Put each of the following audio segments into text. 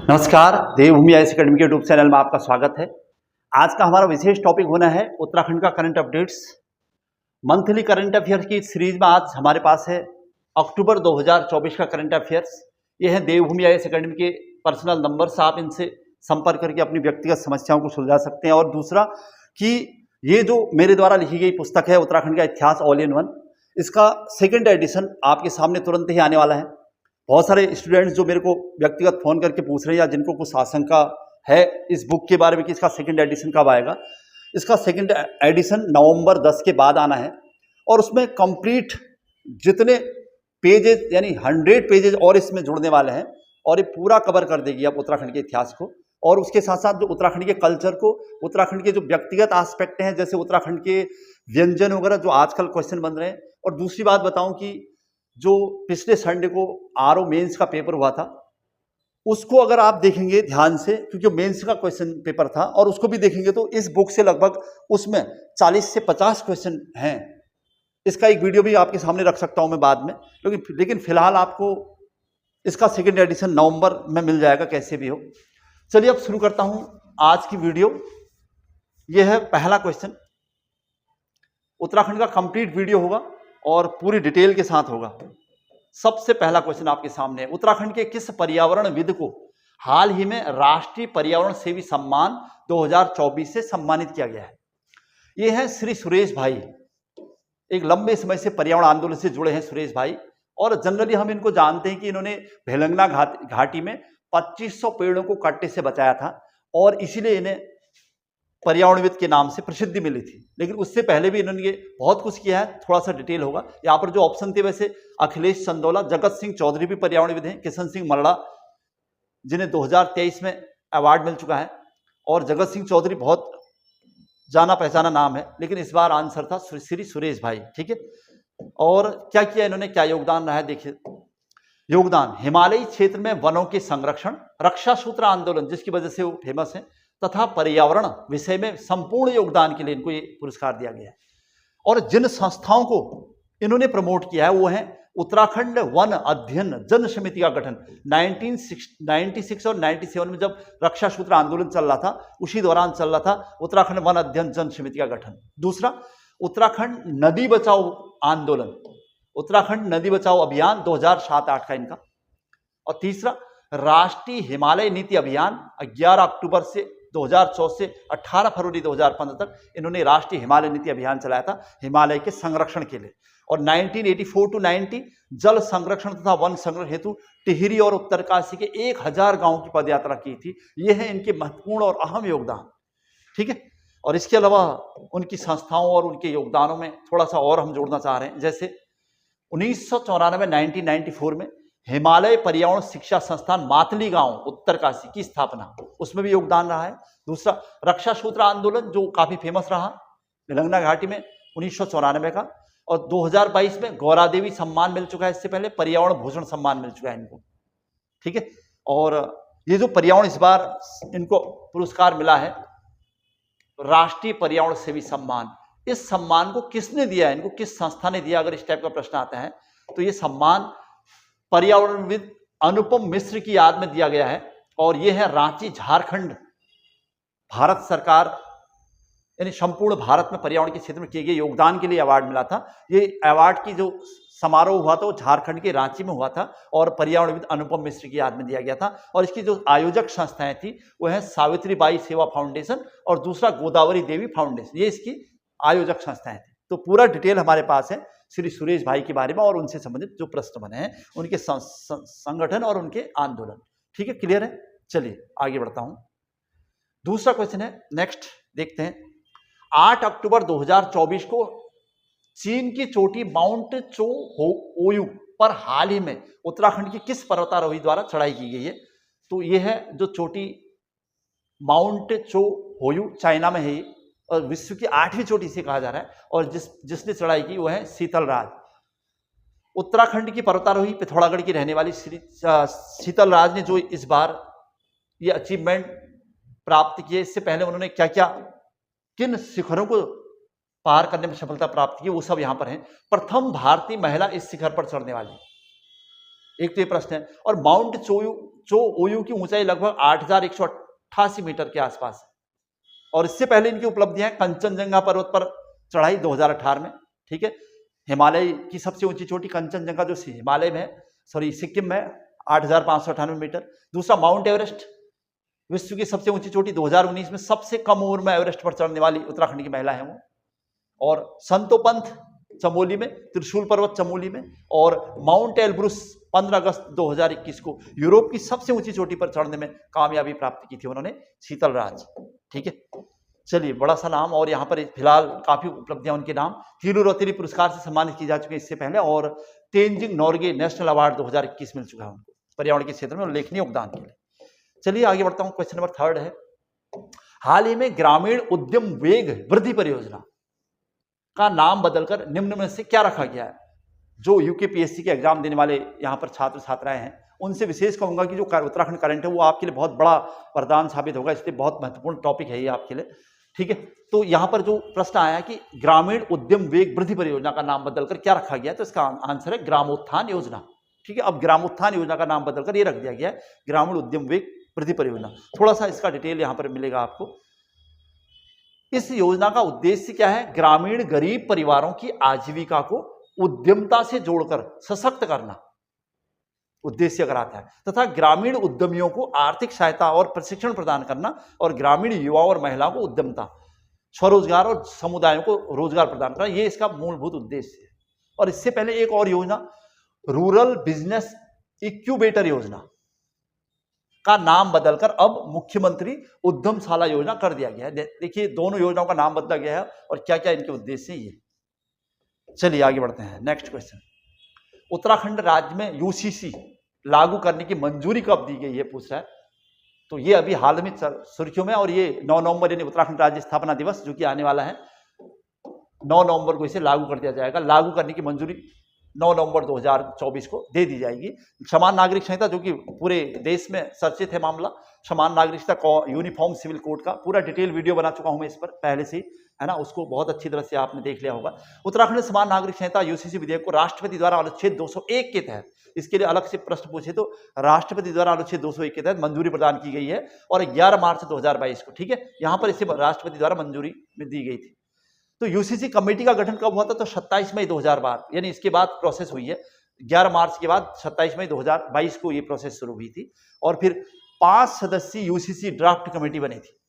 नमस्कार, देवभूमि IAS academy के YouTube channel में आपका स्वागत है। आज का हमारा विशेष टॉपिक होना है उत्तराखंड का current updates. Monthly current affairs की सीरीज में आज हमारे पास है अक्टूबर 2024 का करंट अफेयर्स। ये है देवभूमि आईएएस एकेडमी के पर्सनल नंबर्स, आप इनसे संपर्क करके अपनी व्यक्तिगत समस्याओं को सुलझा सकते हैं। और दूसरा कि ये जो मेरे द्वारा लिखी गई पुस्तक है उत्तराखंड का इतिहास ऑल इन वन, इसका सेकेंड एडिशन आपके सामने तुरंत ही आने वाला है। बहुत सारे स्टूडेंट्स जो मेरे को व्यक्तिगत फ़ोन करके पूछ रहे हैं या जिनको कुछ आशंका है इस बुक के बारे में कि इसका सेकंड एडिशन कब आएगा। इसका सेकंड एडिशन नवंबर 10 के बाद आना है और उसमें कंप्लीट जितने पेजेस यानी 100 पेजेस और इसमें जुड़ने वाले हैं और ये पूरा कवर कर देगी आप उत्तराखंड के इतिहास को। और उसके साथ साथ जो उत्तराखंड के कल्चर को, उत्तराखंड के जो व्यक्तिगत आस्पेक्ट हैं जैसे उत्तराखंड के व्यंजन वगैरह जो आजकल क्वेश्चन बन रहे हैं। और दूसरी बात बताऊं कि जो पिछले संडे को आरओ मेंस का पेपर हुआ था उसको अगर आप देखेंगे ध्यान से, क्योंकि मेंस का क्वेश्चन पेपर था, और उसको भी देखेंगे तो इस बुक से लगभग उसमें 40 से 50 क्वेश्चन हैं। इसका एक वीडियो भी आपके सामने रख सकता हूं मैं बाद में, लेकिन फिलहाल आपको इसका सेकेंड एडिशन नवंबर में मिल जाएगा कैसे भी हो। चलिए अब शुरू करता हूं आज की वीडियो। यह है पहला क्वेश्चन। उत्तराखंड का कंप्लीट वीडियो होगा और पूरी डिटेल के साथ होगा। सबसे पहला क्वेश्चन आपके सामने है, उत्तराखंड के किस पर्यावरणविद को हाल ही में राष्ट्रीय पर्यावरण सेवी सम्मान 2024 से सम्मानित किया गया है? यह है श्री सुरेश भाई। एक लंबे समय से पर्यावरण आंदोलन से जुड़े हैं सुरेश भाई, और जनरली हम इनको जानते हैं कि इन्होंने भेलंगना घाटी में 2500 पेड़ों को कट्टे से बचाया था और इसीलिए इन्हें पर्यावरणविद के नाम से प्रसिद्धि मिली थी। लेकिन उससे पहले भी इन्होंने बहुत कुछ किया है, थोड़ा सा डिटेल होगा। यहाँ पर जो ऑप्शन थे वैसे अखिलेश चंदोला, जगत सिंह चौधरी भी पर्यावरणविद हैं, किशन सिंह मरड़ा जिन्हें 2023 में अवार्ड मिल चुका है, और जगत सिंह चौधरी बहुत जाना पहचाना नाम है, लेकिन इस बार आंसर था श्री सुरेश भाई। ठीक है, और क्या किया इन्होंने, क्या योगदान रहा है देखिए। योगदान: हिमालयी क्षेत्र में वनों के संरक्षण, रक्षा सूत्र आंदोलन जिसकी वजह से वो फेमस है, तथा पर्यावरण विषय में संपूर्ण योगदान के लिए इनको ये पुरस्कार दिया गया है। और जिन संस्थाओं को इन्होंने प्रमोट किया है वो है उत्तराखंड वन अध्ययन जन समिति का गठन 1996 और 97 में जब रक्षा सूत्र आंदोलन चल रहा था, उसी दौरान चल रहा था उत्तराखंड वन अध्ययन जन समिति का गठन। दूसरा, उत्तराखंड नदी बचाओ आंदोलन, उत्तराखंड नदी बचाओ अभियान 2007-8 का इनका। और तीसरा, राष्ट्रीय हिमालय नीति अभियान 11 अक्टूबर से 2014 से 18 फरवरी 2015 तक इन्होंने राष्ट्रीय हिमालय नीति अभियान चलाया था हिमालय के संरक्षण के लिए। और 1984 टू 90 जल संरक्षण तथा वन संरक्षण हेतु टिहरी और उत्तरकाशी के 1000 गांवों की पदयात्रा की थी। ये है इनके महत्वपूर्ण और अहम योगदान। ठीक है, और इसके अलावा उनकी संस्थाओं और उनके योगदानों में थोड़ा सा और हम जोड़ना चाह रहे हैं। जैसे 1994 में हिमालय पर्यावरण शिक्षा संस्थान मातली गांव उत्तरकाशी की स्थापना, उसमें भी योगदान रहा है। दूसरा, रक्षा सूत्र आंदोलन जो काफी फेमस रहा भेलंगना घाटी में 1994 का, और 2022 में गौरा देवी सम्मान मिल चुका है, इससे पहले पर्यावरण भूषण सम्मान मिल चुका है इनको। ठीक है, और ये जो पर्यावरण इस बार इनको पुरस्कार मिला है राष्ट्रीय पर्यावरण सेवी सम्मान, इस सम्मान को किसने दिया है, इनको किस संस्था ने दिया? अगर इस टाइप का प्रश्न आता है तो ये सम्मान पर्यावरणविद अनुपम मिश्र की याद में दिया गया है, और यह है रांची झारखंड भारत सरकार, यानी संपूर्ण भारत में पर्यावरण के क्षेत्र में किए गए योगदान के लिए अवार्ड मिला था। ये अवार्ड की जो समारोह हुआ था वो झारखंड के रांची में हुआ था और पर्यावरणविद अनुपम मिश्र की याद में दिया गया था। और इसकी जो आयोजक संस्थाएं थी वो है सावित्रीबाई सेवा फाउंडेशन और दूसरा गोदावरी देवी फाउंडेशन, ये इसकी आयोजक संस्थाएं थी। तो पूरा डिटेल हमारे पास है श्री सुरेश भाई के बारे में और उनसे संबंधित जो प्रश्न बने हैं, उनके संगठन और उनके आंदोलन। ठीक है, क्लियर है? चलिए आगे बढ़ता हूं। दूसरा क्वेश्चन है, नेक्स्ट देखते हैं। 8 अक्टूबर 2024 को चीन की चोटी माउंट चो ओयू पर हाल ही में उत्तराखंड की किस पर्वतारोही द्वारा चढ़ाई की गई है? तो यह है जो चोटी माउंट चो ओयू चाइना में है, और विश्व की 8वीं चोटी से कहा जा रहा है, और जिसने चढ़ाई की वो है शीतलराज। उत्तराखंड की पर्वतारोही पिथौरागढ़ की रहने वाली शीतलराज ने जो इस बार ये अचीवमेंट प्राप्त किए, इससे पहले उन्होंने क्या क्या किन शिखरों को पार करने में सफलता प्राप्त की वो सब यहां पर है। प्रथम भारतीय महिला इस शिखर पर चढ़ने वाली, एक तो ये प्रश्न है। और माउंट जो ओयू की ऊंचाई लगभग 8,188 मीटर के आसपास है। और इससे पहले इनकी उपलब्धियां कंचनजंगा पर्वत पर चढ़ाई 2018 में, ठीक है। हिमालय की सबसे ऊंची चोटी कंचनजंगा जो हिमालय में है, सॉरी सिक्किम में, 8,598 मीटर। दूसरा माउंट एवरेस्ट, विश्व की सबसे ऊंची चोटी, 2019 में सबसे कम उम्र में एवरेस्ट पर चढ़ने वाली उत्तराखंड की महिला है वो। और संतोपंथ चमोली में, त्रिशूल पर्वत चमोली में, और माउंट एल्ब्रुस 15 अगस्त 2021 को यूरोप की सबसे ऊंची चोटी पर चढ़ने में कामयाबी प्राप्त की थी उन्होंने, शीतलराज, ठीक है। चलिए, बड़ा सा नाम। और यहाँ पर फिलहाल काफी उपलब्धियां उनके नाम, थिरुरत्तिरी पुरस्कार से सम्मानित की जा चुकी है इससे पहले, और तेंजिंग नॉर्गे नेशनल अवार्ड 2021 मिल चुका है उनको पर्यावरण के क्षेत्र में उल्लेखनीय योगदान के लिए। चलिए आगे बढ़ता हूं। क्वेश्चन नंबर 3 है, हाल ही में ग्रामीण उद्यम वेग वृद्धि परियोजना का नाम बदलकर निम्न में से क्या रखा गया है? जो यूकेपीएससी के एग्जाम देने वाले यहाँ पर छात्र छात्राएं हैं, उनसे विशेष कहूंगा कि जो उत्तराखंड करंट है वो आपके लिए बहुत बड़ा वरदान साबित होगा, इसलिए बहुत महत्वपूर्ण टॉपिक है ये आपके लिए, ठीक है। तो यहाँ पर जो प्रश्न आया कि ग्रामीण उद्यम वेग वृद्धि परियोजना का नाम बदलकर क्या रखा गया है, तो इसका आंसर है ग्रामोत्थान योजना, ठीक है। अब ग्रामोत्थान योजना का नाम बदलकर ये रख दिया गया है ग्रामीण उद्यम वेग वृद्धि परियोजना। थोड़ा सा इसका डिटेल यहाँ पर मिलेगा आपको। इस योजना का उद्देश्य क्या है? ग्रामीण गरीब परिवारों की आजीविका को उद्यमता से जोड़कर सशक्त करना उद्देश्य अगर आता है, तथा ग्रामीण उद्यमियों को आर्थिक सहायता और प्रशिक्षण प्रदान करना, और ग्रामीण युवाओं और महिलाओं को उद्यमता, स्वरोजगार और समुदायों को रोजगार प्रदान करना, ये इसका मूलभूत उद्देश्य है। और इससे पहले एक और योजना, रूरल बिजनेस इक्यूबेटर योजना का नाम बदलकर अब मुख्यमंत्री उद्यमशाला योजना कर दिया गया है। देखिए, दोनों योजनाओं का नाम बदला गया है और क्या क्या इनके उद्देश्य हैं ये। चलिए आगे बढ़ते हैं। नेक्स्ट क्वेश्चन, उत्तराखंड राज्य में यूसीसी लागू करने की मंजूरी कब दी गई है, पूछ रहा है। तो ये अभी हाल में सुर्खियों में, और ये 9 नवंबर यानी उत्तराखंड राज्य स्थापना दिवस जो कि आने वाला है, 9 नवंबर को इसे लागू कर दिया जाएगा। लागू करने की मंजूरी 9 नवंबर 2024 को दे दी जाएगी। समान नागरिक संहिता, जो कि पूरे देश में चर्चित है मामला, समान नागरिकता यूनिफॉर्म सिविल कोड का पूरा डिटेल वीडियो बना चुका हूं मैं इस पर पहले से, है ना, उसको बहुत अच्छी तरह से आपने देख लिया होगा। उत्तराखंड समान नागरिक संहिता यूसीसी विधेयक को राष्ट्रपति द्वारा अनुच्छेद 201 के तहत, इसके लिए अलग से प्रश्न पूछे तो राष्ट्रपति द्वारा अनुच्छेद 201 के तहत मंजूरी प्रदान की गई है, और 11 मार्च 2022 को, ठीक है, यहां पर इसे राष्ट्रपति द्वारा मंजूरी में दी गई थी। तो यूसीसी कमेटी का गठन कब हुआ था? तो 27 मई 2012, यानी इसके बाद प्रोसेस हुई है। 11 मार्च के बाद 27 मई 2022 को ये प्रोसेस शुरू हुई थी, और फिर 5 सदस्यीय यूसीसी ड्राफ्ट कमेटी बनी थी।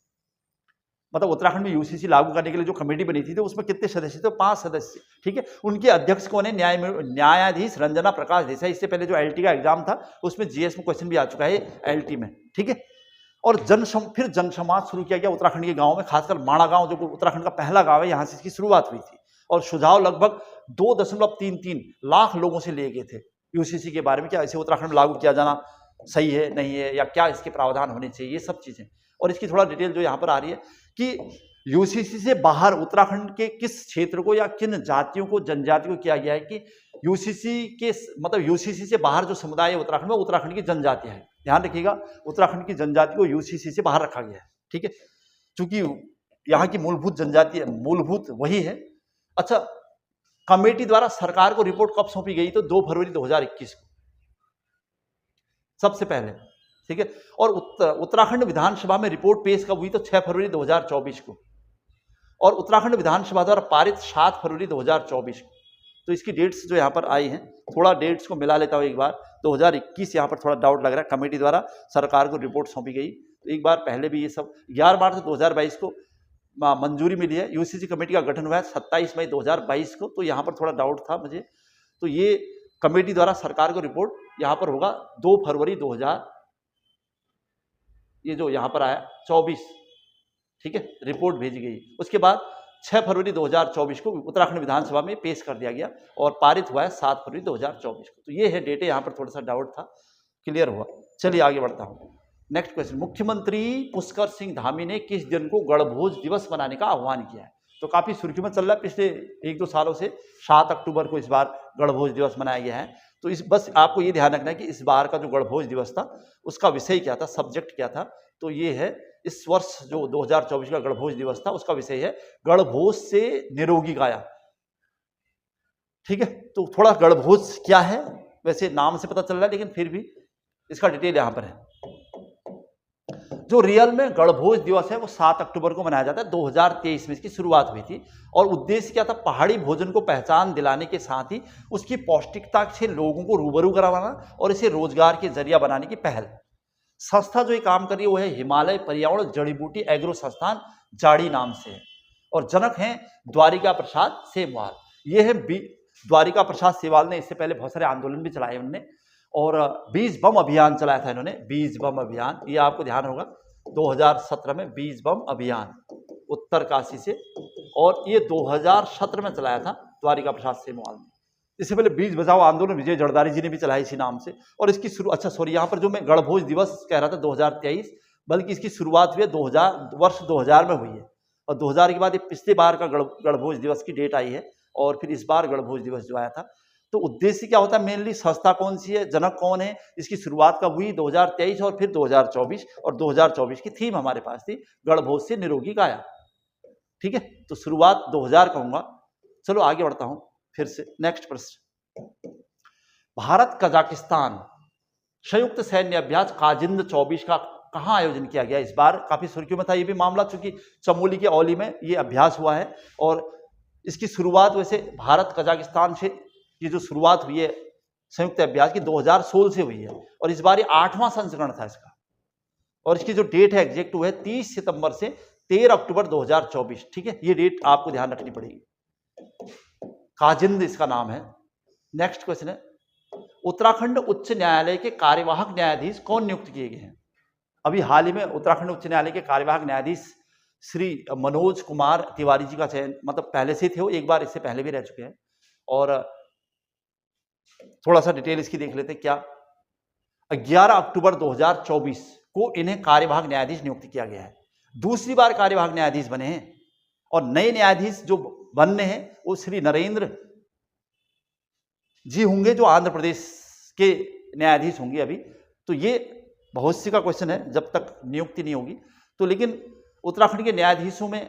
मतलब उत्तराखंड में यूसीसी लागू करने के लिए जो कमेटी बनी थी, तो उसमें कितने सदस्य थे? 5 सदस्य, ठीक है। उनके अध्यक्ष कौन है? न्यायाधीश रंजना प्रकाश देसाई। इससे पहले जो एलटी का एग्जाम था उसमें जीएस में क्वेश्चन भी आ चुका है एलटी में, ठीक है। और फिर जनसंवाद शुरू किया गया उत्तराखंड के गांव में, खासकर माणा गांव जो उत्तराखंड का पहला गांव है, यहां से इसकी शुरुआत हुई थी। और सुझाव लगभग 2.33 लाख लोगों से लिए गए थे यूसीसी के बारे में, क्या इसे उत्तराखंड में लागू किया जाना सही है, नहीं है, या क्या इसके प्रावधान होने चाहिए, ये सब चीजें। और इसकी थोड़ा डिटेल जो यहाँ पर आ रही है कि यूसीसी से बाहर उत्तराखंड के किस क्षेत्र को या किन जातियों को, जनजाति को किया गया है कि यूसीसी के, मतलब यूसीसी से बाहर जो समुदाय है उत्तराखंड में, उत्तराखंड की जनजातियां हैं। ध्यान रखिएगा, उत्तराखंड की जनजाति को यूसीसी से बाहर रखा गया है, ठीक है, क्योंकि यहाँ की मूलभूत जनजाति मूलभूत वही है। अच्छा, कमेटी द्वारा सरकार को रिपोर्ट कब सौंपी गई? तो 2 फरवरी 2021 को सबसे पहले, ठीक है। और उत्तराखंड विधानसभा में रिपोर्ट पेश कब हुई? तो 6 फरवरी 2024 को। और उत्तराखंड विधानसभा द्वारा पारित 7 फरवरी 2024 को। तो इसकी डेट्स जो यहाँ पर आई हैं, थोड़ा डेट्स को मिला लेता हूँ एक बार। 2021 यहाँ पर थोड़ा डाउट लग रहा है, कमेटी द्वारा सरकार को रिपोर्ट सौंपी गई, तो एक बार पहले भी ये सब 11 मार्च 2022 को मंजूरी मिली है। यूसीसी कमेटी का गठन हुआ है 27 मई 2022 को, तो यहाँ पर थोड़ा डाउट था मुझे। तो ये कमेटी द्वारा सरकार को रिपोर्ट यहाँ पर होगा 2 फरवरी 2000, ये जो यहाँ पर आया 24, ठीक है, रिपोर्ट भेजी गई। उसके बाद 6 फरवरी 2024 को उत्तराखंड विधानसभा में पेश कर दिया गया और पारित हुआ है 7 फरवरी 2024 को। तो ये है डेटे, यहाँ पर थोड़ा सा डाउट था, क्लियर हुआ। चलिए आगे बढ़ता हूँ। नेक्स्ट क्वेश्चन, मुख्यमंत्री पुष्कर सिंह धामी ने किस दिन को गणभोज दिवस मनाने का आह्वान किया है? तो काफी सुर्खी में चल रहा है पिछले 1-2 सालों से। 7 अक्टूबर को इस बार गणभोज दिवस मनाया गया है। तो इस बस आपको ये ध्यान रखना है कि इस बार का जो गणभोज दिवस था उसका विषय क्या था, सब्जेक्ट क्या था। तो ये है, इस वर्ष जो 2024 का गणभोज दिवस था उसका विषय है गणभोज से निरोगी काया, ठीक है। तो थोड़ा गणभोज क्या है, वैसे नाम से पता चल रहा है, लेकिन फिर भी इसका डिटेल यहाँ पर है। जो रियल में गणभोज दिवस है वो 7 अक्टूबर को मनाया जाता है। 2023 में इसकी शुरुआत हुई थी और उद्देश्य क्या था, पहाड़ी भोजन को पहचान दिलाने के साथ ही उसकी पौष्टिकता से लोगों को रूबरू करवाना और इसे रोजगार के जरिया बनाने की पहल। संस्था जो ये काम कर रही है वो है हिमालय पर्यावरण जड़ी बूटी एग्रो संस्थान, जाड़ी नाम से है, और जनक हैं द्वारिका प्रसाद सेमवाल। ये है द्वारिका प्रसाद सेमवाल ने इससे पहले बहुत सारे आंदोलन भी चलाए उन्होंने, और बीज बम अभियान चलाया था इन्होंने, बीज बम अभियान, ये आपको ध्यान होगा 2017 में बीज बम अभियान उत्तरकाशी से, और ये 2017 में चलाया था द्वारिका प्रसाद सेमवाल ने। इससे पहले बीज बचाओ आंदोलन विजय जरदारी जी ने भी चलाई इसी नाम से, और इसकी यहाँ पर जो मैं गणभोज दिवस कह रहा था 2023, बल्कि इसकी शुरुआत हुई है 2000 में हुई है, और 2000 के बाद ये पिछले बार का गणभोज दिवस की डेट आई है, और फिर इस बार गणभोज दिवस जो आया था। तो उद्देश्य क्या होता है, मेनली संस्था कौन सी है, जनक कौन है, इसकी शुरुआत कब हुई 2023 और फिर 2024, और 2024 की थीम हमारे पास थी गणभोज से निरोगी काया। ठीक है, तो शुरुआत 2000 कहूंगा। चलो आगे बढ़ता हूं फिर से, नेक्स्ट प्रश्न। भारत कजाकिस्तान संयुक्त सैन्य अभ्यास काजिंद 24 का कहां आयोजन किया गया? इस बार काफी सुर्खियों में था ये भी मामला, चूंकि चमोली के औली में ये अभ्यास हुआ है, और इसकी शुरुआत वैसे भारत कजाकिस्तान से ये जो शुरुआत हुई है संयुक्त अभ्यास की 2016 से हुई है, और इस बार ये 8वां संस्करण था इसका, और इसकी जो डेट है एग्जैक्ट वो है 30 सितंबर से 13 अक्टूबर 2024। ठीक है, ये डेट आपको ध्यान रखनी पड़ेगी। काजिंद इसका नाम है। नेक्स्ट क्वेश्चन है, उत्तराखंड उच्च न्यायालय के कार्यवाहक न्यायाधीश कौन नियुक्त किए गए हैं? अभी हाल ही में उत्तराखंड उच्च न्यायालय के कार्यवाहक न्यायाधीश श्री मनोज कुमार तिवारी जी का चयन, मतलब पहले से थे वो, एक बार इससे पहले भी रह चुके हैं, और थोड़ा सा डिटेल इसकी देख लेते हैं। क्या 11 अक्टूबर 2024 को इन्हें कार्यवाहक न्यायाधीश नियुक्त किया गया है, दूसरी बार कार्यवाहक न्यायाधीश बने हैं, और नए न्यायाधीश जो बनने हैं वो श्री नरेंद्र जी होंगे, जो आंध्र प्रदेश के न्यायाधीश होंगे अभी। तो ये बहुत सी का क्वेश्चन है जब तक नियुक्ति नहीं होगी। तो लेकिन उत्तराखंड के न्यायाधीशों में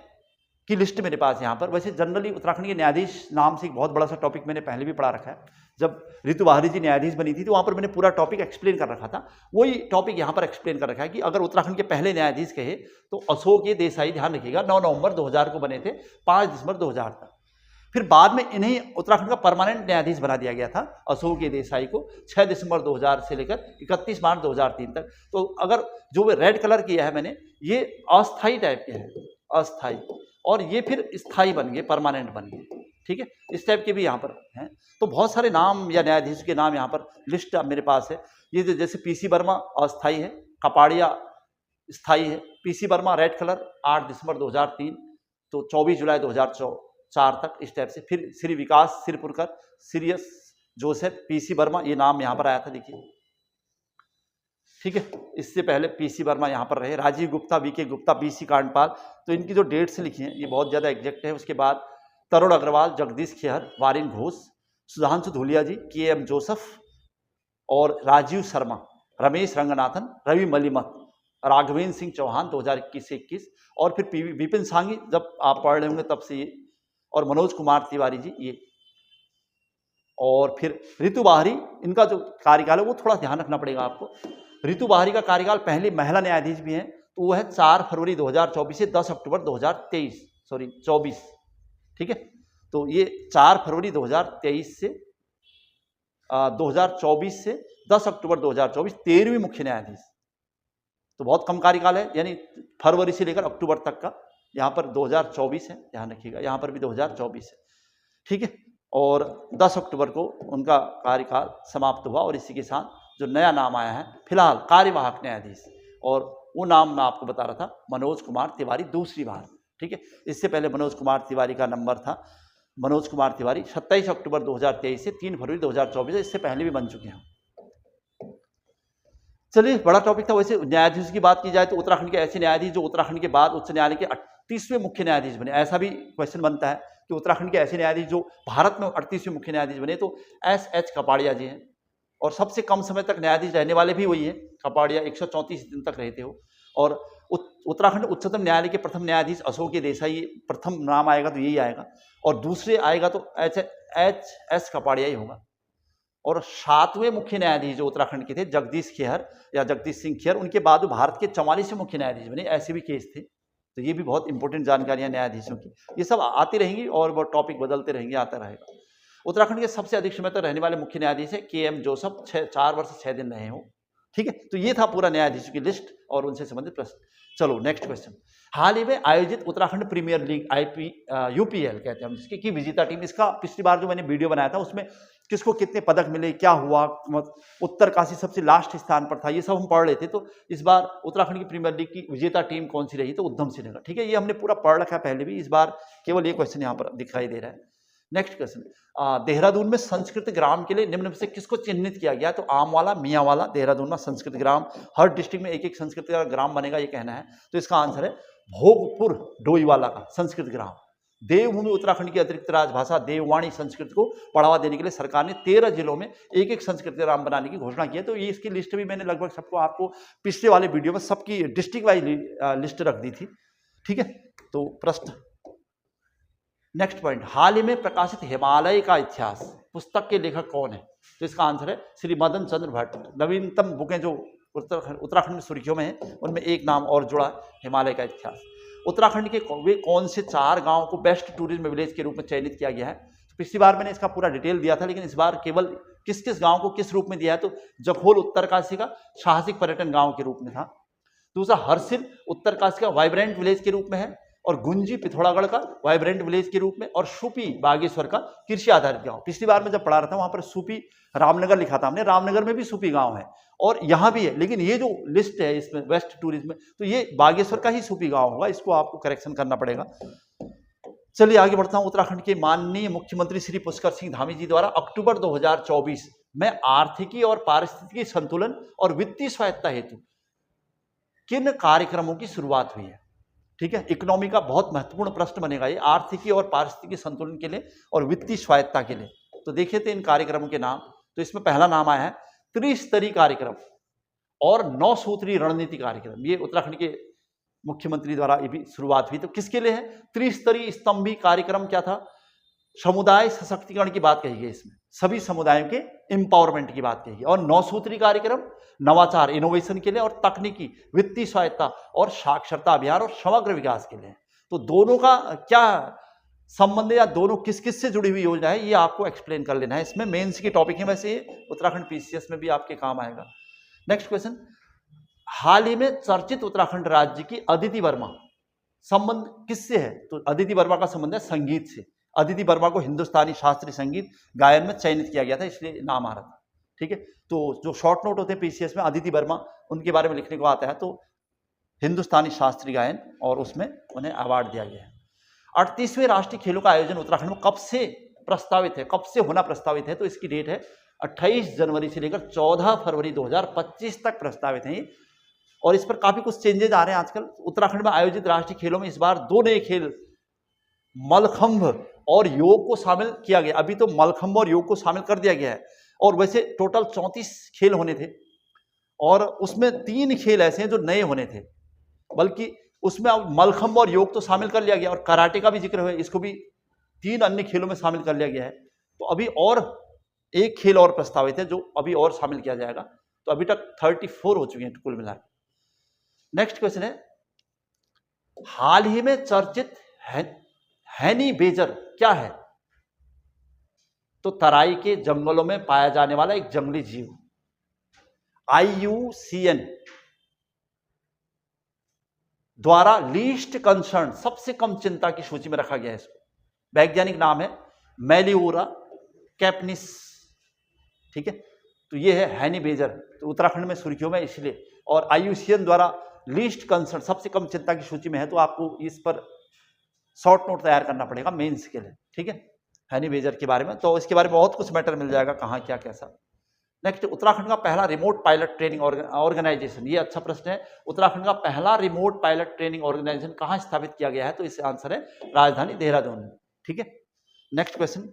की लिस्ट मेरे पास यहाँ पर, वैसे जनरली उत्तराखंड के न्यायाधीश नाम से एक बहुत बड़ा सा टॉपिक मैंने पहले भी पढ़ा रखा है। जब ऋतु बाहरी जी न्यायाधीश बनी थी तो वहाँ पर मैंने पूरा टॉपिक एक्सप्लेन कर रखा था, वही टॉपिक यहाँ पर एक्सप्लेन कर रखा है कि अगर उत्तराखंड के पहले न्यायाधीश कहे तो अशोक देसाई, ध्यान रखिएगा, 9 नवंबर 2000 को बने थे, 5 दिसंबर 2000 तक। फिर बाद में इन्हें उत्तराखंड का परमानेंट न्यायाधीश बना दिया गया था, अशोक देसाई को, 6 दिसंबर 2000 से लेकर 31 मार्च 2003 तक। तो अगर जो रेड कलर किया है मैंने, ये अस्थायी टाइप के हैं, अस्थायी, और ये फिर स्थायी बन गए, परमानेंट बन गए। ठीक है, इस टाइप के भी यहाँ पर हैं। तो बहुत सारे नाम या न्यायाधीश के नाम यहाँ पर लिस्ट मेरे पास है। ये जैसे पीसी वर्मा अस्थायी है, कपाड़िया स्थायी है, पीसी वर्मा रेड कलर 8 दिसंबर 2003 तो 24 जुलाई 2004 तक, इस टाइप से। फिर श्री विकास सिरपुरकर, सीरियस जोसेफ, पीसी वर्मा, ये नाम यहाँ पर आया था, देखिए। ठीक है, इससे पहले पीसी वर्मा यहाँ पर रहे, राजीव गुप्ता, वीके गुप्ता, बीसी कांडपाल। तो इनकी जो डेट्स लिखी हैं ये बहुत ज़्यादा एग्जैक्ट है। उसके बाद तरुण अग्रवाल, जगदीश खेहर, वारिन घोष, सुधांशु धूलिया जी, के.एम. जोसेफ और राजीव शर्मा, रमेश रंगनाथन, रवि मलिमत, राघवेंद्र सिंह चौहान 2021 से 21, और फिर विपिन सांगी जब आप पढ़ रहे होंगे तब से ये, और मनोज कुमार तिवारी जी ये, और फिर ऋतु बाहरी, इनका जो कार्यकाल है वो थोड़ा ध्यान रखना पड़ेगा आपको। ऋतु बाहरी का कार्यकाल, पहली महिला न्यायाधीश भी हैं, तो वो है 4 फरवरी 2024 से 10 अक्टूबर 2024। ठीक है, तो ये 4 फरवरी 2023 से 2024 से 10 अक्टूबर 2024 13वीं मुख्य न्यायाधीश। तो बहुत कम कार्यकाल है, यानी फरवरी से लेकर अक्टूबर तक का। यहाँ पर 2024 है, ध्यान रखिएगा, यहाँ पर भी 2024 है। ठीक है, और 10 अक्टूबर को उनका कार्यकाल समाप्त हुआ, और इसी के साथ जो नया नाम आया है फिलहाल कार्यवाहक न्यायाधीश, और वो नाम मैं आपको बता रहा था, मनोज कुमार तिवारी, दूसरी बार। ठीक है, इससे पहले मनोज कुमार तिवारी का नंबर था, मनोज कुमार तिवारी 27 अक्टूबर 2023 से 3 फरवरी 2024, इससे पहले भी बन चुके हैं। चलिए, बड़ा टॉपिक था। वैसे न्यायाधीश की बात की जाए तो उत्तराखंड के ऐसे न्यायाधीश जो उत्तराखंड के बाद उच्च न्यायालय के 38वें मुख्य न्यायाधीश बने, ऐसा भी क्वेश्चन बनता है कि उत्तराखंड के ऐसे न्यायाधीश जो भारत में 38वें मुख्य न्यायाधीश बने, तो S.H. कपाड़िया जी हैं, और सबसे कम समय तक न्यायाधीश रहने वाले भी वही है, कपाड़िया 134 दिन तक रहते हो। और उत्तराखंड उच्चतम न्यायालय के प्रथम न्यायाधीश अशोक देसाई, प्रथम नाम आएगा तो यही आएगा, और दूसरे आएगा तो H.S. कपाड़िया ही होगा। और 7वें मुख्य न्यायाधीश जो उत्तराखंड के थे जगदीश खेहर या जगदीश सिंह खेहर, उनके बाद भारत के 44वें मुख्य न्यायाधीश बने। ऐसे भी केस थे, तो ये भी बहुत इंपॉर्टेंट जानकारियां न्यायाधीशों की। ये सब आती रहेंगी और वो टॉपिक बदलते रहेंगे, आता रहेगा। उत्तराखंड के सबसे अधिक समय तक रहने वाले मुख्य न्यायाधीश है KM जोसेफ, 4 वर्ष 6 दिन रहे हो। ठीक है, तो ये था पूरा न्यायाधीशों की लिस्ट और उनसे संबंधित प्रश्न। चलो नेक्स्ट क्वेश्चन। हाल ही में आयोजित उत्तराखंड प्रीमियर लीग UPL कहते हैं हम जिसकी की विजेता टीम, इसका पिछली बार जो मैंने वीडियो बनाया था उसमें किसको कितने पदक मिले, क्या हुआ, उत्तरकाशी सबसे लास्ट स्थान पर था, ये सब हम पढ़ रहे थे। तो इस बार उत्तराखंड की प्रीमियर लीग की विजेता टीम कौन सी रही, तो उधम सिंह नगर। ठीक है, ये हमने पूरा पढ़ रखा है पहले भी, इस बार केवल ये क्वेश्चन यहाँ पर दिखाई दे रहा है। नेक्स्ट क्वेश्चन, देहरादून में संस्कृत ग्राम के लिए निम्न में से किसको चिन्हित किया गया, तो आमवाला, मियांवाला, देहरादून में संस्कृत ग्राम, हर डिस्ट्रिक्ट में एक एक संस्कृत ग्राम बनेगा ये कहना है। तो इसका आंसर है भोगपुर डोईवाला का संस्कृत ग्राम। देवभूमि उत्तराखंड की अतिरिक्त राजभाषा देववाणी संस्कृत को बढ़ावा देने के लिए सरकार ने 13 जिलों में एक एक संस्कृत ग्राम बनाने की घोषणा की है। तो ये इसकी लिस्ट भी मैंने लगभग सबको आपको पिछले वाले वीडियो में सबकी डिस्ट्रिक्ट वाइज लिस्ट रख दी थी। ठीक है, तो प्रश्न नेक्स्ट पॉइंट, हाल ही में प्रकाशित हिमालय का इतिहास पुस्तक के लेखक कौन है, तो इसका आंसर है श्री मदन चंद्र भट्ट। नवीनतम बुकें जो उत्तराखंड में सुर्खियों में है उनमें एक नाम और जुड़ा, हिमालय का इतिहास। उत्तराखंड के वे कौन से 4 गांव को बेस्ट टूरिज्म विलेज के रूप में चयनित किया गया है, तो पिछली बार मैंने इसका पूरा डिटेल दिया था, लेकिन इस बार केवल किस किस गांव को किस रूप में दिया है, तो जखोल उत्तरकाशी का साहसिक पर्यटन गांव के रूप में था। दूसरा हरसिल उत्तरकाशी का वाइब्रेंट विलेज के रूप में है, और गुंजी पिथौरागढ़ का वाइब्रेंट विलेज के रूप में, और सुपी बागेश्वर का कृषि आधारित गांव। पिछली बार मैं जब पढ़ा रहा था वहां पर सुपी रामनगर लिखा था हमने, रामनगर में भी सुपी गांव है और यहाँ भी है, लेकिन ये जो लिस्ट है इसमें वेस्ट टूरिज्म में, तो ये बागेश्वर का ही सुपी गांव होगा, इसको आपको करेक्शन करना पड़ेगा। चलिए आगे बढ़ता हूं। उत्तराखंड के माननीय मुख्यमंत्री श्री पुष्कर सिंह धामी जी द्वारा अक्टूबर 2024 में आर्थिकी और पारिस्थितिकी संतुलन और वित्तीय स्वायत्ता हेतु किन कार्यक्रमों की शुरुआत हुई है। ठीक है, इकोनॉमी का बहुत महत्वपूर्ण प्रश्न बनेगा ये, आर्थिकी और पारिस्थितिकी संतुलन के लिए और वित्तीय स्वायत्ता के लिए। तो देखिए थे इन कार्यक्रमों के नाम, तो इसमें पहला नाम आया है त्रिस्तरीय कार्यक्रम और 9 सूत्रीय रणनीति कार्यक्रम। ये उत्तराखंड के मुख्यमंत्री द्वारा ये भी शुरुआत हुई। तो किसके लिए है? त्रिस्तरीय स्तंभी कार्यक्रम क्या था? समुदाय सशक्तिकरण की बात कही गई, इसमें सभी समुदायों के एम्पावरमेंट की बात कही गई। और 9 सूत्रीय कार्यक्रम नवाचार इनोवेशन के लिए और तकनीकी वित्तीय सहायता और साक्षरता अभियान और समग्र विकास के लिए। तो दोनों का क्या संबंध है या दोनों किस किस से जुड़ी हुई योजना है, ये आपको एक्सप्लेन कर लेना है। इसमें मेंस की टॉपिक है, वैसे उत्तराखंड PCS में भी आपके काम आएगा। नेक्स्ट क्वेश्चन, हाल ही में चर्चित उत्तराखंड राज्य की अदिति वर्मा संबंध किससे है? तो अदिति वर्मा का संबंध है संगीत से। अदिति वर्मा को हिंदुस्तानी शास्त्रीय संगीत गायन में चयनित किया गया था, इसलिए नाम आ रहा था। ठीक है, तो जो शॉर्ट नोट होते हैं PCS में अदिति वर्मा, उनके बारे में लिखने को आता है, तो हिंदुस्तानी शास्त्रीय गायन, और उसमें उन्हें अवार्ड दिया गया है। 38वें राष्ट्रीय खेलों का आयोजन उत्तराखंड में कब से प्रस्तावित है, कब से होना प्रस्तावित है? तो इसकी डेट है 28 जनवरी से लेकर 14 फरवरी 2025 तक प्रस्तावित है। और इस पर काफी कुछ चेंजेस आ रहे हैं आजकल। उत्तराखंड में आयोजित राष्ट्रीय खेलों में इस बार 2 नए खेल मलखंभ और योग को शामिल किया गया। अभी तो मलखंभ और योग को शामिल कर दिया गया है, और वैसे टोटल 34 खेल होने थे, और उसमें 3 खेल ऐसे हैं जो नए होने थे, बल्कि उसमें अब मलखंभ और योग तो शामिल कर लिया गया, और कराटे का भी जिक्र है, इसको भी 3 अन्य खेलों में शामिल कर लिया गया है। तो अभी और एक खेल और प्रस्तावित है जो अभी और शामिल किया जाएगा। तो अभी तक 34 हो चुके हैं कुल मिलाकर। नेक्स्ट क्वेश्चन है, हाल ही में चर्चित हैनी बेजर क्या है? तो तराई के जंगलों में पाया जाने वाला एक जंगली जीव, IUCN द्वारा लीस्ट कंसर्न, सबसे कम चिंता की सूची में रखा गया है इसको। वैज्ञानिक नाम है मेलियोरा कैपनिस। ठीक है, तो ये है हैनी बेजर, तो उत्तराखंड में सुर्खियों में इसलिए, और IUCN द्वारा लीस्ट कंसर्न, सबसे कम चिंता की सूची में है। तो आपको इस पर शॉर्ट नोट तैयार करना पड़ेगा मेंस के लिए। ठीक है, हैनी बेजर के बारे में, तो इसके बारे में बहुत कुछ मैटर मिल जाएगा, कहाँ क्या कैसा। नेक्स्ट, उत्तराखंड का पहला रिमोट पायलट ट्रेनिंग ऑर्गेनाइजेशन, ये अच्छा प्रश्न है। उत्तराखंड का पहला रिमोट पायलट ट्रेनिंग ऑर्गेनाइजेशन कहाँ स्थापित किया गया है? तो इसका आंसर है राजधानी देहरादून में। ठीक है, नेक्स्ट क्वेश्चन,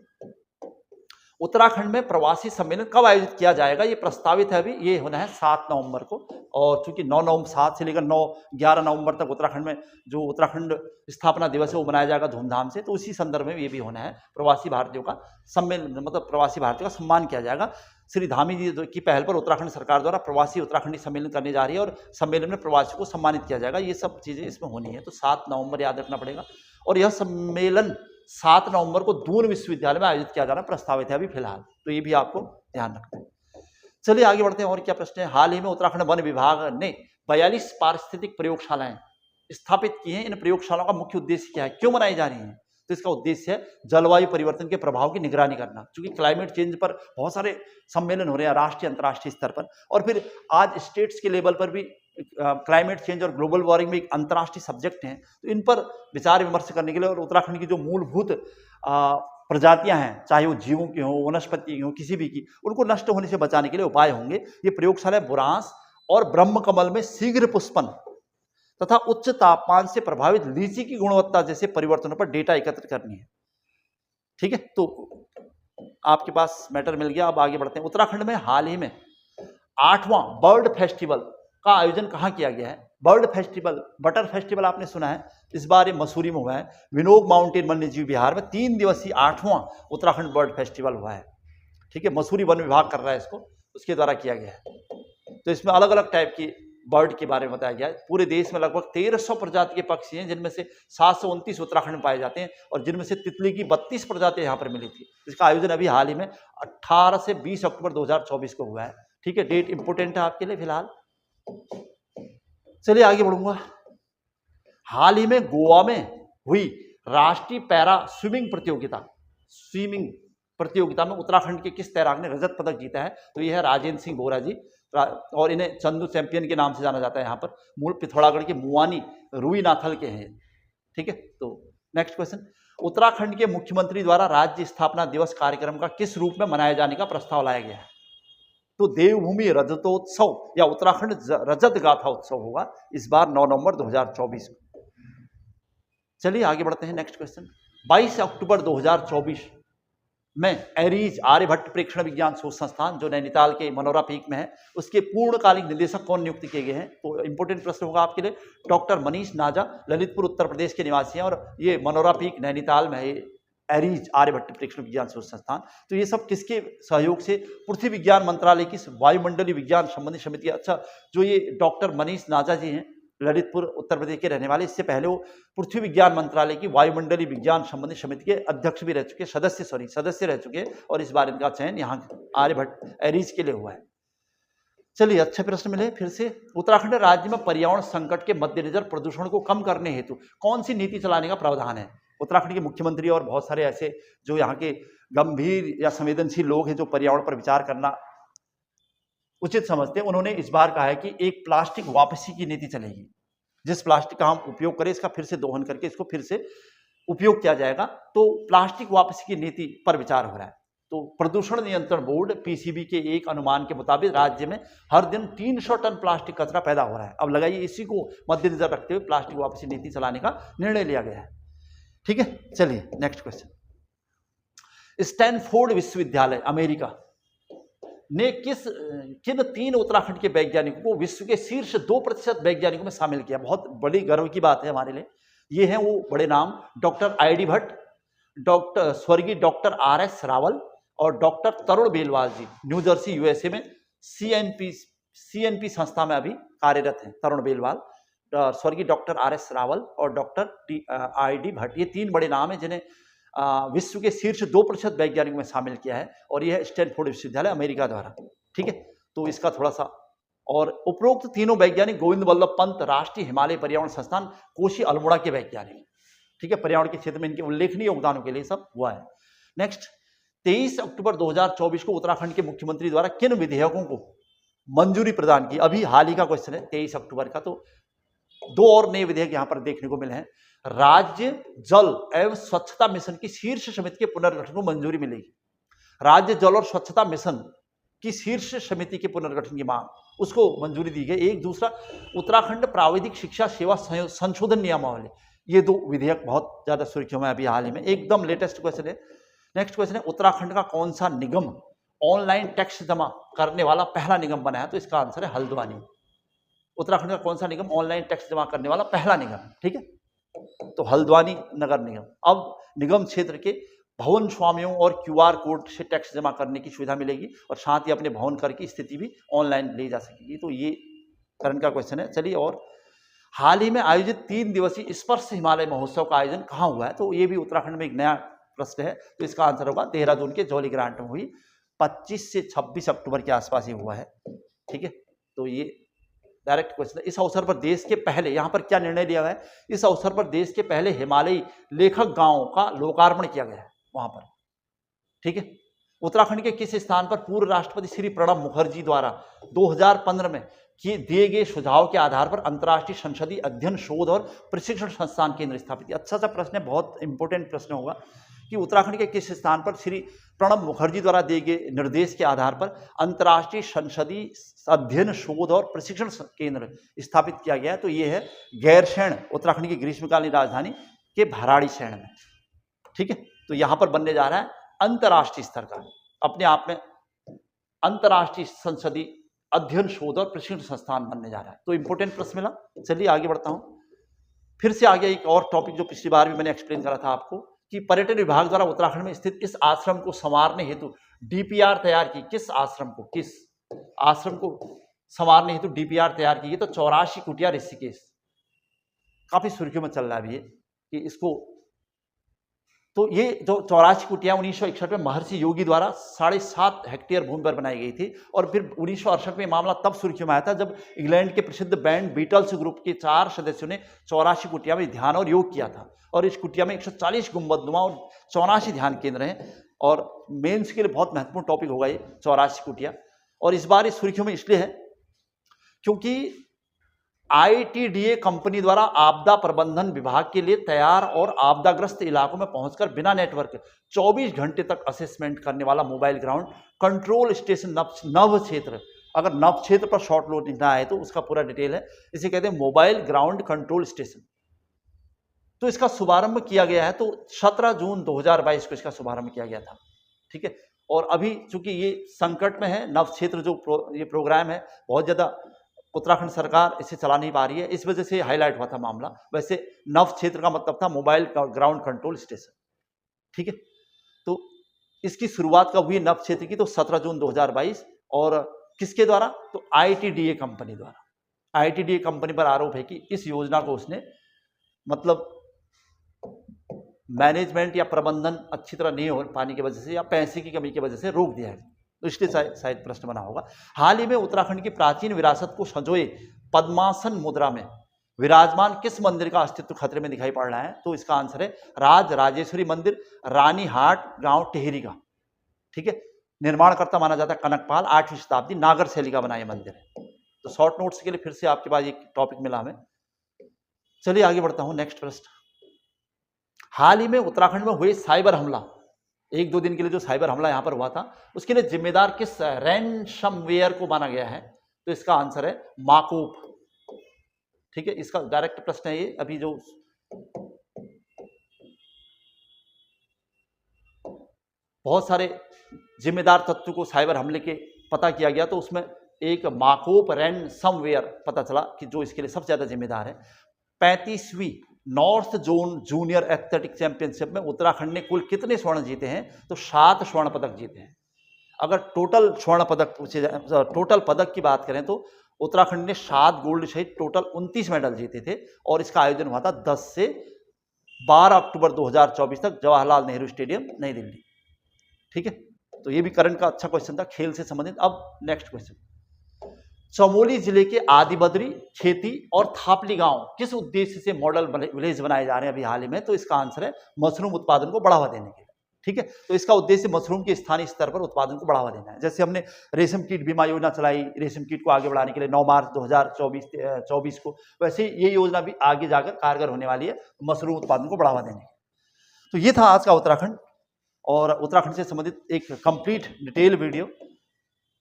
उत्तराखंड में प्रवासी सम्मेलन कब आयोजित किया जाएगा? ये प्रस्तावित है, अभी ये होना है 7 नवंबर को, और चूंकि 7 से लेकर 11 नवंबर तक उत्तराखंड में जो उत्तराखंड स्थापना दिवस है वो मनाया जाएगा धूमधाम से। तो उसी संदर्भ में ये भी होना है, प्रवासी भारतीयों का सम्मेलन, मतलब प्रवासी भारतीयों का सम्मान किया जाएगा। श्री धामी जी की पहल पर उत्तराखंड सरकार द्वारा प्रवासी उत्तराखंडी सम्मेलन करने जा रही है और सम्मेलन में प्रवासियों को सम्मानित किया जाएगा। ये सब चीज़ें इसमें होनी है। तो 7 नवंबर याद रखना पड़ेगा। और यह सम्मेलन 7 नवंबर को दून विश्वविद्यालय में आयोजित किया जाना प्रस्तावित है अभी फिलहाल, तो ये भी आपको ध्यान रखना है। चलिए आगे बढ़ते हैं। और क्या प्रश्न है? हाल ही में उत्तराखंड वन विभाग ने 42 पारिस्थितिक प्रयोगशालाएं स्थापित की हैं। इन प्रयोगशालाओं का मुख्य उद्देश्य क्या है, क्यों बनाई जा रही हैं? तो इसका उद्देश्य है जलवायु परिवर्तन के प्रभाव की निगरानी करना, क्योंकि क्लाइमेट चेंज पर बहुत सारे सम्मेलन हो रहे हैं राष्ट्रीय अंतर्राष्ट्रीय स्तर पर, और फिर आज स्टेट्स के लेवल पर भी क्लाइमेट चेंज और ग्लोबल वार्मिंग में एक अंतर्राष्ट्रीय सब्जेक्ट हैं। तो इन पर विचार विमर्श करने के लिए और उत्तराखंड की जो मूलभूत प्रजातियां हैं, चाहे वो जीवों की हों, वनस्पति की हों, किसी भी की, उनको नष्ट होने से बचाने के लिए उपाय होंगे। ये प्रयोगशाला बुरांस और ब्रह्मकमल में शीघ्र पुष्पन तथा उच्च तापमान से प्रभावित लीची की गुणवत्ता जैसे परिवर्तनों पर डेटा एकत्र करनी है। ठीक है, तो आपके पास मैटर मिल गया। अब आगे बढ़ते हैं। उत्तराखंड में हाल ही में 8वां बर्ड फेस्टिवल का आयोजन कहाँ किया गया है? बर्ड फेस्टिवल, बटर फेस्टिवल आपने सुना है, इस बार ये मसूरी में हुआ है। विनोग माउंटेन वन्यजीव विहार में 3 दिवसीय 8वां उत्तराखंड बर्ड फेस्टिवल हुआ है। ठीक है, मसूरी वन विभाग कर रहा है इसको, उसके द्वारा किया गया है। तो इसमें अलग अलग टाइप की बर्ड के बारे में बताया गया है। पूरे देश में लगभग 1300 प्रजाति के पक्षी हैं, जिनमें से 729 उत्तराखंड में पाए जाते हैं, और जिनमें से तितली की 32 प्रजातियां यहाँ पर मिली थी। इसका आयोजन अभी हाल ही में 18 से 20 अक्टूबर 2024 को हुआ है। ठीक है, डेट इंपोर्टेंट है आपके लिए फिलहाल। चलिए आगे बढ़ूंगा। हाल ही में गोवा में हुई राष्ट्रीय पैरा स्विमिंग प्रतियोगिता में उत्तराखंड के किस तैराक ने रजत पदक जीता है? तो यह है राजेंद्र सिंह बोरा जी, और इन्हें चंदू चैंपियन के नाम से जाना जाता है। यहाँ पर मूल पिथौरागढ़ के मुआनी रुईनाथल के हैं। ठीक है, तो नेक्स्ट क्वेश्चन। उत्तराखंड के मुख्यमंत्री द्वारा राज्य स्थापना दिवस कार्यक्रम का किस रूप में मनाए जाने का प्रस्ताव लाया गया है? तो देवभूमि रजतोत्सव या उत्तराखंड रजत गाथा उत्सव होगा इस बार 9 नवंबर 2024 को। चलिए आगे बढ़ते हैं। Next question. 22 अक्टूबर 2024 में एरीज आर्यभट्ट प्रेक्षण विज्ञान शोध संस्थान, जो नैनीताल के मनोरा पीक में है, उसके पूर्णकालिक निदेशक कौन नियुक्त किए गए हैं? तो इंपोर्टेंट प्रश्न होगा आपके लिए। डॉक्टर मनीष नाजा, ललितपुर उत्तर प्रदेश के निवासी हैं, और ये मनोरा पीक नैनीताल में है, एरीज आर्यभट्ट प्रेक्षण विज्ञान शोध संस्थान। तो ये सब किसके सहयोग से? पृथ्वी विज्ञान मंत्रालय की वायुमंडलीय विज्ञान संबंधी समिति। अच्छा, जो ये डॉक्टर मनीष नाजा जी हैं, ललितपुर उत्तर प्रदेश के रहने वाले, इससे पहले वो पृथ्वी विज्ञान मंत्रालय की वायुमंडलीय विज्ञान संबंधी समिति के अध्यक्ष भी रह चुके, सदस्य रह चुके, और इस बार इनका चयन यहाँ आर्यभट्ट एरीज के लिए हुआ है। चलिए, अच्छे प्रश्न मिले फिर से। उत्तराखंड राज्य में पर्यावरण संकट के मद्देनजर प्रदूषण को कम करने हेतु कौन सी नीति चलाने का प्रावधान है? उत्तराखंड के मुख्यमंत्री और बहुत सारे ऐसे जो यहाँ के गंभीर या संवेदनशील लोग हैं, जो पर्यावरण पर विचार करना उचित समझते हैं, उन्होंने इस बार कहा है कि एक प्लास्टिक वापसी की नीति चलेगी। जिस प्लास्टिक का हम उपयोग करें, इसका फिर से दोहन करके इसको फिर से उपयोग किया जाएगा। तो प्लास्टिक वापसी की नीति पर विचार हो रहा है। तो प्रदूषण नियंत्रण बोर्ड पीसीबी के एक अनुमान के मुताबिक राज्य में हर दिन 300 टन प्लास्टिक कचरा पैदा हो रहा है। अब लगाइए, इसी को मद्देनजर रखते हुए प्लास्टिक वापसी नीति चलाने का निर्णय लिया गया है। ठीक है, चलिए नेक्स्ट क्वेश्चन। स्टैनफोर्ड विश्वविद्यालय अमेरिका ने किन 3 उत्तराखंड के वैज्ञानिकों को विश्व के शीर्ष 2% वैज्ञानिकों में शामिल किया? बहुत बड़ी गर्व की बात है हमारे लिए। ये हैं वो बड़े नाम, डॉक्टर आई.डी. भट्ट, स्वर्गीय डॉक्टर आर.एस. रावल और doctor Tarun Belwal ji, new Jersey USA में सीएनपी संस्था में अभी कार्यरत हैं। तरुण बेलवाल, स्वर्गीय डॉक्टर आर.एस. रावल और डॉक्टर आई.डी. भट्ट, ये 3 बड़े नाम हैं जिन्हें विश्व के शीर्ष 2% वैज्ञानिकों में शामिल किया है, और यह है स्टैनफोर्ड विश्वविद्यालय अमेरिका द्वारा। ठीक है, तो इसका थोड़ा सा, और उपरोक्त तीनों वैज्ञानिक गोविंद वल्लभ पंत राष्ट्रीय हिमालय पर्यावरण संस्थान कोशी अल्मोड़ा के वैज्ञानिक। ठीक है, पर्यावरण के क्षेत्र में इनके उल्लेखनीय योगदानों के लिए सब हुआ है। नेक्स्ट, 23 अक्टूबर 2024 को उत्तराखंड के मुख्यमंत्री द्वारा किन विधेयकों को मंजूरी प्रदान की? अभी हाल ही का क्वेश्चन है, 23 अक्टूबर का। तो 2 और नए विधेयक यहां पर देखने को मिले हैं। राज्य जल एवं स्वच्छता मिशन की शीर्ष समिति के पुनर्गठन को मंजूरी मिलेगी। राज्य जल और स्वच्छता मिशन की शीर्ष समिति के पुनर्गठन की मांग, उसको मंजूरी दी गई। एक दूसरा, उत्तराखंड प्राविधिक शिक्षा सेवा संशोधन नियमावली। ये 2 विधेयक बहुत ज्यादा सुर्खियों में अभी हाल ही में, एकदम लेटेस्ट क्वेश्चन है। नेक्स्ट क्वेश्चन है, उत्तराखंड का कौन सा निगम ऑनलाइन टैक्स जमा करने वाला पहला निगम बना है? तो इसका आंसर है हल्द्वानी। उत्तराखंड का कौन सा निगम ऑनलाइन टैक्स जमा करने वाला पहला निगम? ठीक है, तो हल्द्वानी नगर निगम। अब निगम क्षेत्र के भवन स्वामियों और QR कोड से टैक्स जमा करने की सुविधा मिलेगी और साथ ही अपने भवन कर की स्थिति भी ऑनलाइन ली जा सकेगी। तो ये करंट का क्वेश्चन है। चलिए, और हाल ही में आयोजित 3 दिवसीय स्पर्श हिमालय महोत्सव का आयोजन कहाँ हुआ है? तो ये भी उत्तराखंड में एक नया प्रश्न है। तो इसका आंसर होगा देहरादून के जौली ग्रांट में हुई 25 से 26 अक्टूबर के आसपास ये हुआ है। ठीक है, तो ये डायरेक्ट क्वेश्चन है। इस अवसर पर देश के पहले, यहाँ पर क्या निर्णय लिया है, इस अवसर पर देश के पहले हिमालयी लेखक गांव का लोकार्पण किया गया है वहां पर। ठीक है, उत्तराखंड के किस स्थान पर पूर्व राष्ट्रपति श्री प्रणब मुखर्जी द्वारा 2015 में दिए गए सुझाव के आधार पर अंतर्राष्ट्रीय संसदीय अध्ययन शोध और प्रशिक्षण संस्थान केंद्र स्थापित? अच्छा सा प्रश्न है, बहुत इंपॉर्टेंट प्रश्न होगा कि उत्तराखंड के किस स्थान पर श्री प्रणब मुखर्जी द्वारा दिए गए निर्देश के आधार पर अंतर्राष्ट्रीय संसदीय अध्ययन शोध और प्रशिक्षण केंद्र स्थापित किया गया है? तो ये है गैरसैंण, उत्तराखंड की ग्रीष्मकालीन राजधानी के भराड़ीसैंण में। ठीक है, तो यहां पर बनने जा रहा है अंतर्राष्ट्रीय स्तर का, अपने आप में अंतर्राष्ट्रीय संसदीय अध्ययन शोध और प्रशिक्षण संस्थान बनने जा रहा है। तो इंपॉर्टेंट प्रश्न मिला। चलिए आगे बढ़ता हूं। फिर से आगे एक और टॉपिक जो पिछली बार भी मैंने एक्सप्लेन करा था आपको कि पर्यटन विभाग द्वारा उत्तराखंड में स्थित इस आश्रम को संवारने हेतु DPR तैयार की। किस आश्रम को संवारने हेतु DPR तैयार की? तो 84 कुटिया ऋषिकेश, काफी सुर्खियों में चल रहा है ये कि इसको। तो ये जो 84 कुटिया 1961 में महर्षि योगी द्वारा 7.5 हेक्टेयर भूमि पर बनाई गई थी और फिर 1968 में मामला तब सुर्खियों में आया था जब इंग्लैंड के प्रसिद्ध बैंड बीटल्स ग्रुप के 4 सदस्यों ने 84 कुटिया में ध्यान और योग किया था। और इस कुटिया में 140 गुंबदनुमा और 84 ध्यान केंद्र हैं और मेंस के लिए बहुत महत्वपूर्ण टॉपिक होगा ये 84 कुटिया। और इस बार इस सुर्खियों में इसलिए है क्योंकि ITDA कंपनी द्वारा आपदा प्रबंधन विभाग के लिए तैयार और आपदाग्रस्त इलाकों में पहुंचकर बिना नेटवर्क 24 घंटे तक असेसमेंट करने वाला मोबाइल ग्राउंड कंट्रोल स्टेशन नव क्षेत्र। अगर नव क्षेत्र पर शॉर्ट नोट लिखना है तो उसका पूरा डिटेल है, इसे कहते हैं मोबाइल ग्राउंड कंट्रोल स्टेशन। तो इसका शुभारंभ किया गया है, तो 17 जून 2022 को इसका शुभारंभ किया गया था। ठीक है, और अभी चूंकि ये संकट में है नव क्षेत्र जो ये प्रोग्राम है, बहुत ज्यादा उत्तराखंड सरकार इसे चला नहीं पा रही है, इस वजह से हाईलाइट हुआ था मामला। वैसे नव क्षेत्र का मतलब था मोबाइल ग्राउंड कंट्रोल स्टेशन। ठीक है, तो इसकी शुरुआत कब हुई नव क्षेत्र की? तो 17 जून 2022। और किसके द्वारा? तो ITDA कंपनी द्वारा। ITDA कंपनी पर आरोप है कि इस योजना को उसने मतलब मैनेजमेंट या प्रबंधन अच्छी तरह नहीं हो पाने की वजह से या पैसे की कमी की वजह से रोक दिया है। तो इसलिए शायद प्रश्न बना होगा। हाल ही में उत्तराखंड की प्राचीन विरासत को संजोए पद्मासन मुद्रा में विराजमान किस मंदिर का अस्तित्व खतरे में दिखाई पड़ रहा है? तो इसका आंसर है राजराजेश्वरी मंदिर, रानीहाट गांव टिहरी का। ठीक है, निर्माणकर्ता माना जाता है कनकपाल, 8वीं शताब्दी, नागर शैली का बना यह मंदिर है। तो शॉर्ट नोट्स के लिए फिर से आपके पास एक टॉपिक मिला हमें। चलिए आगे बढ़ता हूं। नेक्स्ट प्रश्न, हाल ही में उत्तराखंड में हुए साइबर हमला, 1-2 दिन के लिए जो साइबर हमला यहां पर हुआ था, उसके लिए जिम्मेदार किस रैनसमवेयर को माना गया है? तो इसका आंसर है माकूप। ठीक है, इसका डायरेक्ट प्रश्न है ये। अभी जो बहुत सारे जिम्मेदार तत्व को साइबर हमले के पता किया गया, तो उसमें एक माकूप रैनसमवेयर पता चला कि जो इसके लिए सबसे ज्यादा जिम्मेदार है। 35वीं north zone junior athletic championship में उत्तराखंड ने कुल कितने स्वर्ण जीते हैं? तो 7 स्वर्ण पदक जीते हैं। अगर टोटल स्वर्ण पदक पूछे जाए, टोटल पदक की बात करें तो उत्तराखंड ने 7 गोल्ड सहित टोटल 29 मेडल जीते थे। और इसका आयोजन हुआ था 10 से 12 अक्टूबर 2024 तक जवाहरलाल नेहरू स्टेडियम, नई दिल्ली। ठीक है, तो ये भी करंट का अच्छा क्वेश्चन था, खेल से संबंधित। अब नेक्स्ट क्वेश्चन, चमोली जिले के आदिबद्री, खेती और थापली गांव किस उद्देश्य से मॉडल विलेज बनाए जा रहे हैं अभी हाल ही में? तो इसका आंसर है मशरूम उत्पादन को बढ़ावा देने के लिए। ठीक है, तो इसका उद्देश्य मशरूम के स्थानीय स्तर पर उत्पादन को बढ़ावा देना है। जैसे हमने रेशम कीट बीमा योजना चलाई रेशम कीट को आगे बढ़ाने के लिए 9 मार्च 2024 को, वैसे ये योजना भी आगे जाकर कारगर होने वाली है मशरूम उत्पादन को बढ़ावा देने के। तो ये था आज का उत्तराखंड और उत्तराखंड से संबंधित एक कंप्लीट डिटेल वीडियो।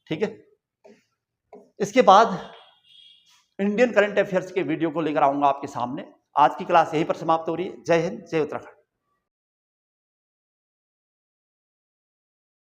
ठीक है, इसके बाद इंडियन करंट अफेयर्स के वीडियो को लेकर आऊंगा आपके सामने। आज की क्लास यहीं पर समाप्त हो रही है। जय हिंद, जय उत्तराखंड।